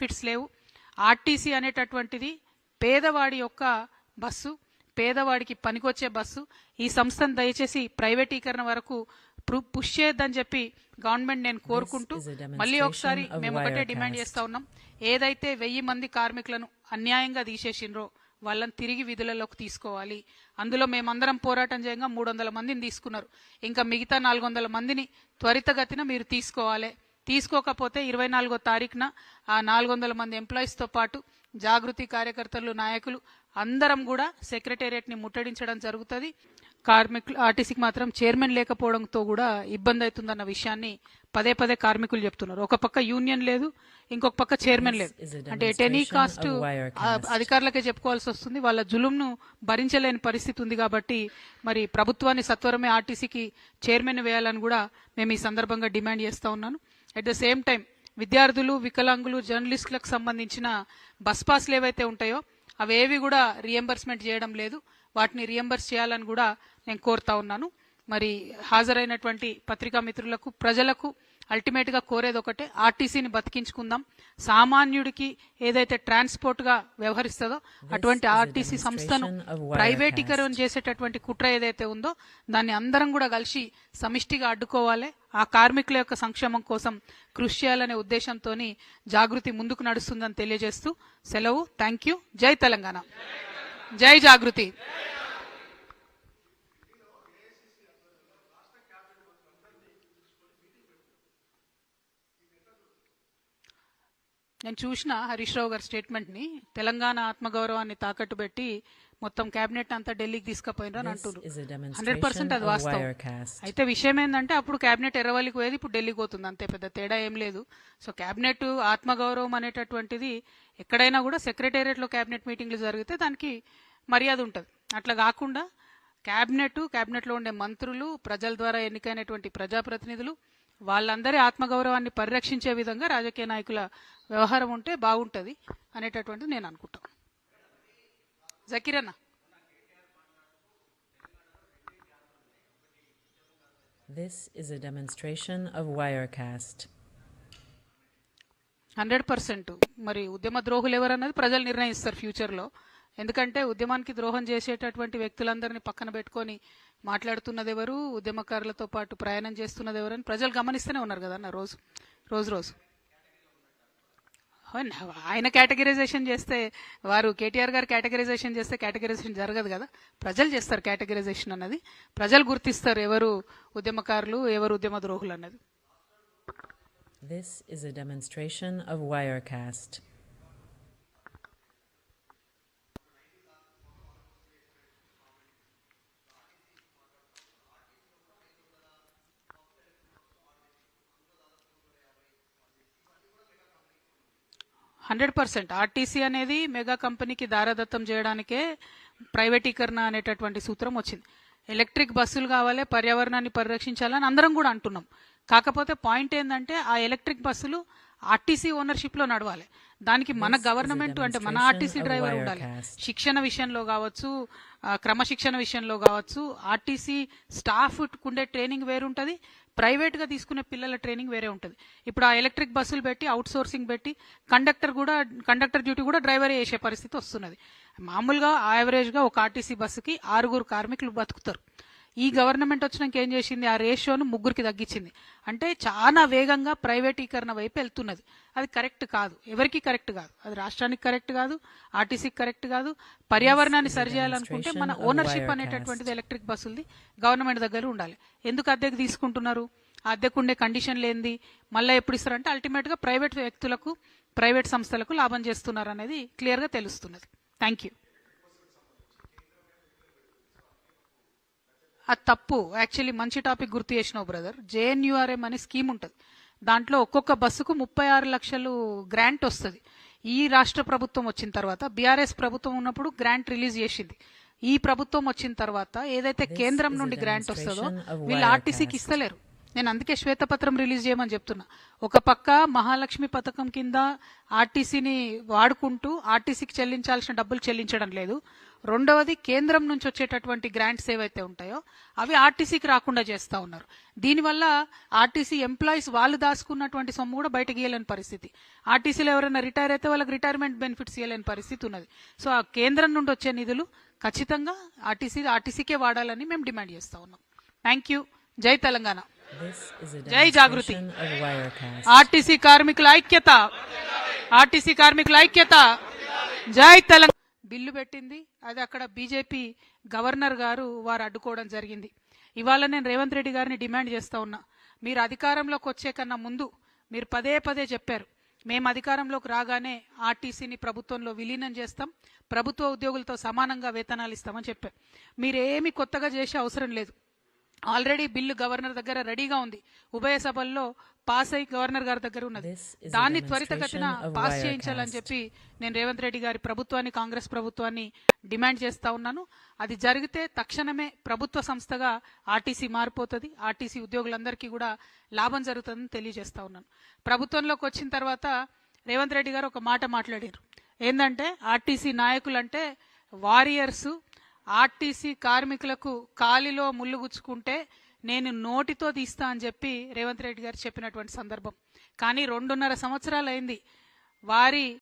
Benefits లేవు. RTC అనేటటువంటిది పేదవాడి యొక్క బస్సు, పేదవాడికి పనికొచ్చే బస్సు. ఈ సంస్థను దయచేసి ప్రైవేటీకరణ వరకు పుష్ చేయొద్దని చెప్పి గవర్నమెంట్ నేను కోరుకుంటూ మళ్ళీ ఒకసారి మేము ఒకటే డిమాండ్ చేస్తా ఉన్నాం. ఏదైతే 1000 మంది కార్మికులను అన్యాయంగా తీసేసిండ్రో వాళ్ళని తిరిగి విధులలోకి తీసుకోవాలి. అందులో మేమందరం పోరాటం చేయంగా 300 మందిని తీసుకున్నారు. ఇంకా మిగతా 400 మందిని త్వరితగతిన మీరు తీసుకోవాలి. తీసుకోకపోతే 24వ తారీఖున ఆ 400 మంది ఎంప్లాయీస్తో పాటు జాగృతి కార్యకర్తలు, నాయకులు అందరం కూడా సెక్రటేరియట్ని ముట్టడించడం జరుగుతుంది. కార్మికులు ఆర్టీసీకి మాత్రం చైర్మన్ లేకపోవడంతో కూడా ఇబ్బంది అవుతుందన్న విషయాన్ని పదే పదే కార్మికులు చెప్తున్నారు. ఒక పక్క యూనియన్ లేదు, ఇంకొక పక్క చైర్మన్ లేదు. అంటే ఎట్ ఎనీ కాస్ట్ అధికారులకే చెప్పుకోవాల్సి వస్తుంది. వాళ్ళ జులుంను భరించలేని పరిస్థితి ఉంది. కాబట్టి మరి ప్రభుత్వాన్ని సత్వరమే ఆర్టీసీకి చైర్మన్ వేయాలని కూడా మేము ఈ సందర్భంగా డిమాండ్ చేస్తా ఉన్నాను. అట్ ద సేమ్ టైం విద్యార్థులు, వికలాంగులు, జర్నలిస్టులకు సంబంధించిన బస్ పాస్లు ఏవైతే ఉంటాయో అవేవి కూడా రియంబర్స్మెంట్ చేయడం లేదు. వాటిని రియంబర్స్ చేయాలని కూడా నేను కోరుతా ఉన్నాను. మరి హాజరైనటువంటి పత్రికా మిత్రులకు, ప్రజలకు అల్టిమేట్ గా కోరేది ఒకటే, ఆర్టీసీని బతికించుకుందాం. సామాన్యుడికి ఏదైతే ట్రాన్స్పోర్ట్ గా వ్యవహరిస్తుందో అటువంటి ఆర్టీసీ సంస్థను ప్రైవేటీకరణ చేసేటటువంటి కుట్ర ఏదైతే ఉందో దాన్ని అందరం కూడా కలిసి సమిష్టిగా అడ్డుకోవాలి. ఆ కార్మికుల యొక్క సంక్షేమం కోసం కృషి చేయాలనే ఉద్దేశంతో జాగృతి ముందుకు నడుస్తుందని తెలియజేస్తూ సెలవు. Thank you. జై తెలంగాణ, జై జాగృతి. నేను చూసిన హరీష్ రావు గారి స్టేట్మెంట్ని, తెలంగాణ ఆత్మగౌరవాన్ని తాకట్టు పెట్టి మొత్తం కేబినెట్ అంతా ఢిల్లీకి తీసుకుపోయినని అంటున్నారు. 100% అది వాస్తవం. అయితే విషయం ఏంటంటే అప్పుడు కేబినెట్ ఎర్రవల్లికి పోయేది, ఇప్పుడు ఢిల్లీకి పోతుంది. అంతే, పెద్ద తేడా ఏం లేదు. సో కేబినెట్ ఆత్మగౌరవం అనేటటువంటిది ఎక్కడైనా కూడా సెక్రటేరియట్లో కేబినెట్ మీటింగ్లు జరిగితే దానికి మర్యాద ఉంటుంది. అట్లా కాకుండా కేబినెట్లో ఉండే మంత్రులు, ప్రజల ద్వారా ఎన్నికైనటువంటి ప్రజాప్రతినిధులు, వాళ్ళందరి ఆత్మగౌరవాన్ని పరిరక్షించే విధంగా రాజకీయ నాయకుల వ్యవహారం ఉంటే బాగుంటుంది అనేటటువంటిది నేను అనుకుంటాను. జకీర్ అన్న, This is a demonstration of Wirecast. 100% మరి ఉద్యమ ద్రోహులు ఎవరన్నది ప్రజలు నిర్ణయిస్తారు ఫ్యూచర్లో. ఎందుకంటే ఉద్యమానికి ద్రోహం చేసేటటువంటి వ్యక్తులందరినీ పక్కన పెట్టుకొని మాట్లాడుతున్నది ఎవరు, ఉద్యమకారులతో పాటు ప్రయాణం చేస్తున్నది ఎవరు అని ప్రజలు గమనిస్తూనే ఉన్నారు కదా అన్న. రోజు ఆయన కేటగిరైజేషన్ చేస్తే, వారు కేటీఆర్ గారు కేటగిరైజేషన్ చేస్తే కేటగిరైజేషన్ జరగదు కదా. ప్రజలు చేస్తారు కేటగిరైజేషన్ అన్నది. ప్రజలు గుర్తిస్తారు ఎవరు ఉద్యమకారులు, ఎవరు ఉద్యమ ద్రోహులు అన్నది. This is a demonstration of Wirecast. RTC అనేది మెగా కంపెనీకి దారాదత్తం చేయడానికే ప్రైవేటీకరణ అనేటటువంటి సూత్రం వచ్చింది. ఎలక్ట్రిక్ బస్సులు కావాలి, పర్యావరణాన్ని పరిరక్షించాలని అందరం కూడా అంటున్నాం. కాకపోతే పాయింట్ ఏంటంటే ఆ ఎలక్ట్రిక్ బస్సులు ఆర్టీసీ ఓనర్షిప్ లో నడవాలి. దానికి మన గవర్నమెంట్ అంటే మన ఆర్టీసీ డ్రైవర్ ఉండాలి. శిక్షణ విషయంలో కావచ్చు, క్రమశిక్షణ విషయంలో కావచ్చు, ఆర్టీసీ స్టాఫ్ ఉండే ట్రైనింగ్ వేరుంటుంది, ప్రైవేట్ గా తీసుకునే పిల్లల ట్రైనింగ్ వేరే ఉంటుంది. ఇప్పుడు ఆ ఎలక్ట్రిక్ బస్సులు పెట్టి అవుట్ సోర్సింగ్ పెట్టి కండక్టర్ డ్యూటీ కూడా డ్రైవరే చేసే పరిస్థితి వస్తున్నది. మామూలుగా యావరేజ్ గా ఒక ఆర్టీసీ బస్సుకి 6 కార్మికులు బతుకుతారు. ఈ గవర్నమెంట్ వచ్చినాక ఏం చేసింది, ఆ రేషియోను 3కి తగ్గించింది. అంటే చాలా వేగంగా ప్రైవేటీకరణ వైపు వెళ్తున్నది. అది కరెక్ట్ కాదు, ఎవరికి కరెక్ట్ కాదు. అది రాష్ట్రానికి కరెక్ట్ కాదు, ఆర్టీసీకి కరెక్ట్ కాదు. పర్యావరణాన్ని సరిచేయాలనుకుంటే మన ఓనర్షిప్ అనేటటువంటిది ఎలక్ట్రిక్ బస్సులది గవర్నమెంట్ దగ్గర ఉండాలి. ఎందుకు అద్దెకు తీసుకుంటున్నారు? ఆ అద్దెకు ఉండే కండిషన్లు ఏంది, మళ్ళీ ఎప్పుడు ఇస్తారంటే అల్టిమేట్ గా ప్రైవేట్ వ్యక్తులకు, ప్రైవేట్ సంస్థలకు లాభం చేస్తున్నారు అనేది క్లియర్ గా తెలుస్తున్నది. Thank you. అది తప్పు. యాక్చువల్లీ మంచి టాపిక్ గుర్తు చేసినావు బ్రదర్. JNURM అనే స్కీమ్ ఉంటుంది. దాంట్లో ఒక్కొక్క బస్సుకు 36 లక్షలు గ్రాంట్ వస్తుంది. ఈ రాష్ట్ర ప్రభుత్వం వచ్చిన తర్వాత, బీఆర్ఎస్ ప్రభుత్వం ఉన్నప్పుడు గ్రాంట్ రిలీజ్ చేసింది. ఈ ప్రభుత్వం వచ్చిన తర్వాత ఏదైతే కేంద్రం నుండి గ్రాంట్ వస్తుందో వీళ్ళు ఆర్టీసీకి ఇస్తలేరు. నేను అందుకే శ్వేతపత్రం రిలీజ్ చేయమని చెప్తున్నా. ఒక పక్క మహాలక్ష్మి పథకం కింద ఆర్టీసీని వాడుకుంటూ ఆర్టీసీకి చెల్లించాల్సిన డబ్బులు చెల్లించడం లేదు. రెండవది కేంద్రం నుంచి వచ్చేటటువంటి గ్రాంట్స్ ఏవైతే ఉంటాయో అవి ఆర్టీసీకి రాకుండా చేస్తూ ఉన్నారు. దీనివల్ల ఆర్టీసీ ఎంప్లాయీస్ వాళ్ళు దాచుకున్నటువంటి సొమ్ము కూడా బయటకు ఇవ్వలేని పరిస్థితి. ఆర్టీసీలో ఎవరైనా రిటైర్ అయితే వాళ్ళకి రిటైర్మెంట్ బెనిఫిట్స్ ఇవ్వలేని పరిస్థితి ఉన్నది. సో ఆ కేంద్రం నుండి వచ్చే నిధులు ఖచ్చితంగా ఆర్టీసీకే వాడాలని మేము డిమాండ్ చేస్తా ఉన్నాం. Thank you. జై తెలంగాణ. This is a జై జాగృతి. demonstration of Wirecast. ఆర్టీసీ కార్మికుల ఐక్యత, ఆర్టీసీ కార్మికుల ఐక్యత. జై తెలంగాణ. బిల్లు పెట్టింది అది అక్కడ బీజేపీ గవర్నర్ గారు వారు అడ్డుకోవడం జరిగింది. ఇవాళ నేను రేవంత్ రెడ్డి గారిని డిమాండ్ చేస్తా ఉన్నా, మీరు అధికారంలోకి వచ్చే కన్నా ముందు మీరు పదే పదే చెప్పారు, మేము అధికారంలోకి రాగానే ఆర్టీసీని ప్రభుత్వంలో విలీనం చేస్తాం, ప్రభుత్వ ఉద్యోగులతో సమానంగా వేతనాలు ఇస్తామని చెప్పారు. మీరేమి కొత్తగా చేసే అవసరం లేదు. ఆల్రెడీ బిల్లు గవర్నర్ దగ్గర రెడీగా ఉంది, ఉభయ సభల్లో పాస్ అయి గవర్నర్ గారి దగ్గర ఉన్నది. This is a దాన్ని త్వరితగతిన demonstration of పాస్ Wirecast. చేయించాలని చెప్పి నేను రేవంత్ రెడ్డి గారి ప్రభుత్వాన్ని, కాంగ్రెస్ ప్రభుత్వాన్ని డిమాండ్ చేస్తా ఉన్నాను. అది జరిగితే తక్షణమే ప్రభుత్వ సంస్థగా ఆర్టీసీ మారిపోతుంది, ఆర్టీసీ ఉద్యోగులందరికీ కూడా లాభం జరుగుతుందని తెలియజేస్తా ఉన్నాను. ప్రభుత్వంలోకి వచ్చిన తర్వాత రేవంత్ రెడ్డి గారు ఒక మాట మాట్లాడారు, ఏంటంటే ఆర్టీసీ నాయకులంటే వారియర్స్, ఆర్టీసీ కార్మికులకు కాలిలో ముళ్ళు గుచ్చుకుంటే నేను నోటితో తీస్తా అని చెప్పి రేవంత్ రెడ్డి గారు చెప్పినటువంటి సందర్భం. కానీ 2.5 సంవత్సరాలు అయింది వారి